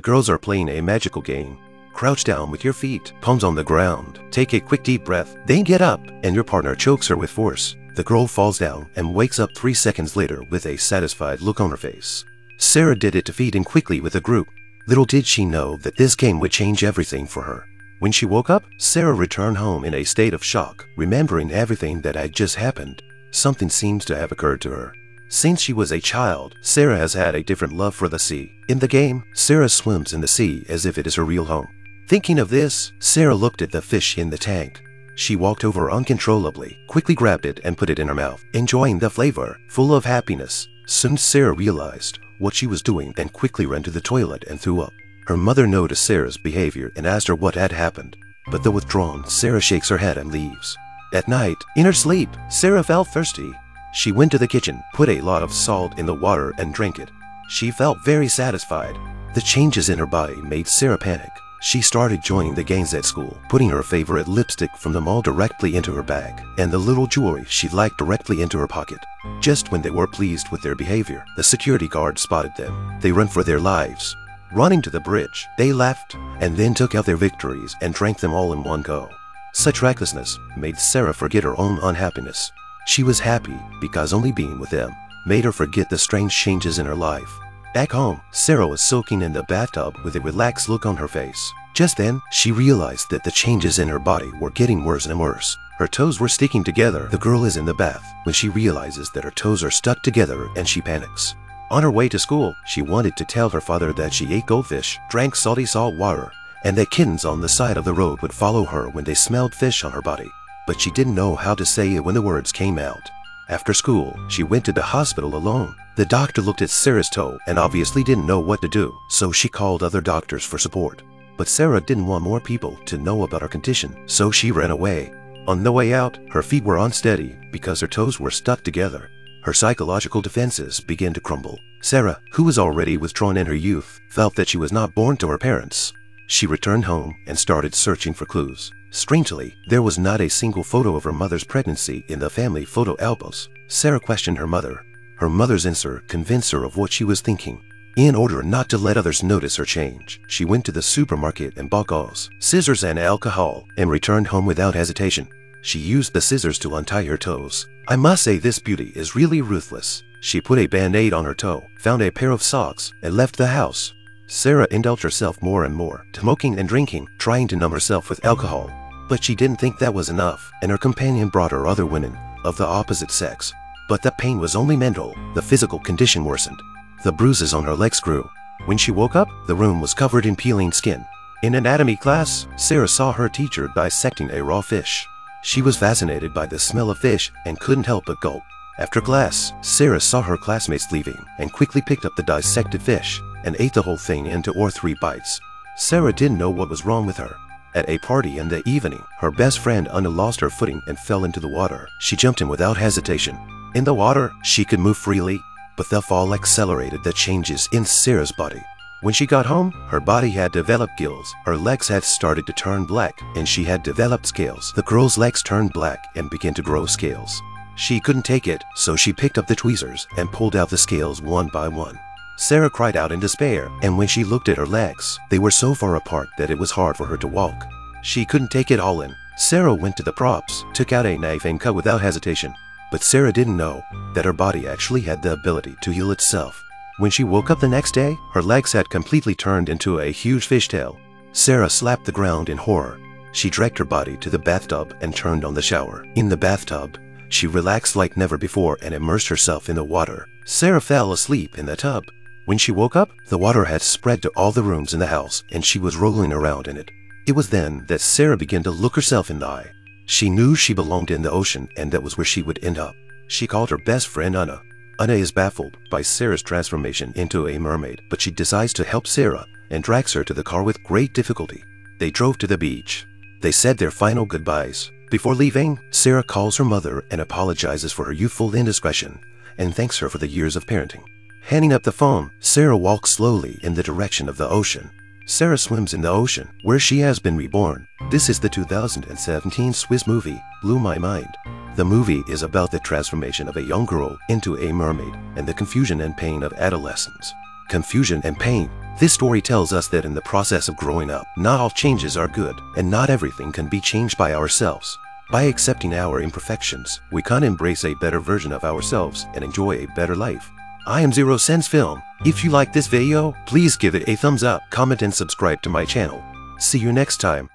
girls are playing a magical game. Crouch down with your feet, palms on the ground. Take a quick deep breath, then get up, and your partner chokes her with force. The girl falls down and wakes up 3 seconds later with a satisfied look on her face. Sarah did it to feed in quickly with the group. Little did she know that this game would change everything for her. When she woke up, Sarah returned home in a state of shock, remembering everything that had just happened. Something seems to have occurred to her. Since she was a child, Sarah has had a different love for the sea. In the game, Sarah swims in the sea as if it is her real home. Thinking of this, Sarah looked at the fish in the tank. She walked over uncontrollably, quickly grabbed it and put it in her mouth, enjoying the flavor, full of happiness. Soon Sarah realized what she was doing and quickly ran to the toilet and threw up. Her mother noticed Sarah's behavior and asked her what had happened. But though withdrawn, Sarah shakes her head and leaves. At night, in her sleep, Sarah felt thirsty. She went to the kitchen, put a lot of salt in the water and drank it. She felt very satisfied. The changes in her body made Sarah panic. She started joining the games at school, putting her favorite lipstick from the mall directly into her bag, and the little jewelry she liked directly into her pocket. Just when they were pleased with their behavior, the security guard spotted them. They ran for their lives. Running to the bridge, they laughed and then took out their victories and drank them all in one go. Such recklessness made Sarah forget her own unhappiness. She was happy because only being with them made her forget the strange changes in her life. Back home, Sarah was soaking in the bathtub with a relaxed look on her face. Just then, she realized that the changes in her body were getting worse and worse. Her toes were sticking together. The girl is in the bath when she realizes that her toes are stuck together and she panics. On her way to school, she wanted to tell her father that she ate goldfish, drank salty salt water, and that kittens on the side of the road would follow her when they smelled fish on her body. But she didn't know how to say it when the words came out. After school, she went to the hospital alone. The doctor looked at Sarah's toe and obviously didn't know what to do, so she called other doctors for support. But Sarah didn't want more people to know about her condition, so she ran away. On the way out, her feet were unsteady because her toes were stuck together. Her psychological defenses began to crumble. Sarah, who was already withdrawn in her youth, felt that she was not born to her parents. She returned home and started searching for clues. Strangely, there was not a single photo of her mother's pregnancy in the family photo albums. Sarah questioned her mother. Her mother's answer convinced her of what she was thinking. In order not to let others notice her change, she went to the supermarket and bought gauze, scissors and alcohol, and returned home without hesitation. She used the scissors to untie her toes. I must say this beauty is really ruthless. She put a band-aid on her toe, found a pair of socks, and left the house. Sarah indulged herself more and more, smoking and drinking, trying to numb herself with alcohol. But she didn't think that was enough, and her companion brought her other women of the opposite sex. But the pain was only mental. The physical condition worsened. The bruises on her legs grew. When she woke up, the room was covered in peeling skin. In anatomy class, Sarah saw her teacher dissecting a raw fish. She was fascinated by the smell of fish and couldn't help but gulp. After class, Sarah saw her classmates leaving and quickly picked up the dissected fish and ate the whole thing in 2 or 3 bites. Sarah didn't know what was wrong with her. At a party in the evening, her best friend Anna lost her footing and fell into the water. She jumped in without hesitation. In the water, she could move freely, but the fall accelerated the changes in Sarah's body. When she got home, her body had developed gills, her legs had started to turn black, and she had developed scales. The girl's legs turned black and began to grow scales. She couldn't take it, so she picked up the tweezers and pulled out the scales one by one. Sarah cried out in despair, and when she looked at her legs, they were so far apart that it was hard for her to walk. She couldn't take it all in. Sarah went to the props, took out a knife and cut without hesitation. But Sarah didn't know that her body actually had the ability to heal itself. When she woke up the next day, her legs had completely turned into a huge fishtail. Sarah slapped the ground in horror. She dragged her body to the bathtub and turned on the shower. In the bathtub, she relaxed like never before and immersed herself in the water. Sarah fell asleep in the tub. When she woke up, the water had spread to all the rooms in the house and she was rolling around in it. It was then that Sarah began to look herself in the eye. She knew she belonged in the ocean and that was where she would end up. She called her best friend Anna. Anna is baffled by Sarah's transformation into a mermaid, but she decides to help Sarah and drags her to the car with great difficulty. They drove to the beach. They said their final goodbyes. Before leaving, Sarah calls her mother and apologizes for her youthful indiscretion and thanks her for the years of parenting. Handing up the phone, Sarah walks slowly in the direction of the ocean. Sarah swims in the ocean, where she has been reborn. This is the 2017 Swiss movie, Blew My Mind. The movie is about the transformation of a young girl into a mermaid and the confusion and pain of adolescence. confusion, and pain. This story tells us that in the process of growing up, not all changes are good, and not everything can be changed by ourselves. By accepting our imperfections, we can embrace a better version of ourselves and enjoy a better life. I am Zero Sense Film. If you like this video, please give it a thumbs up, comment, and subscribe to my channel. See you next time.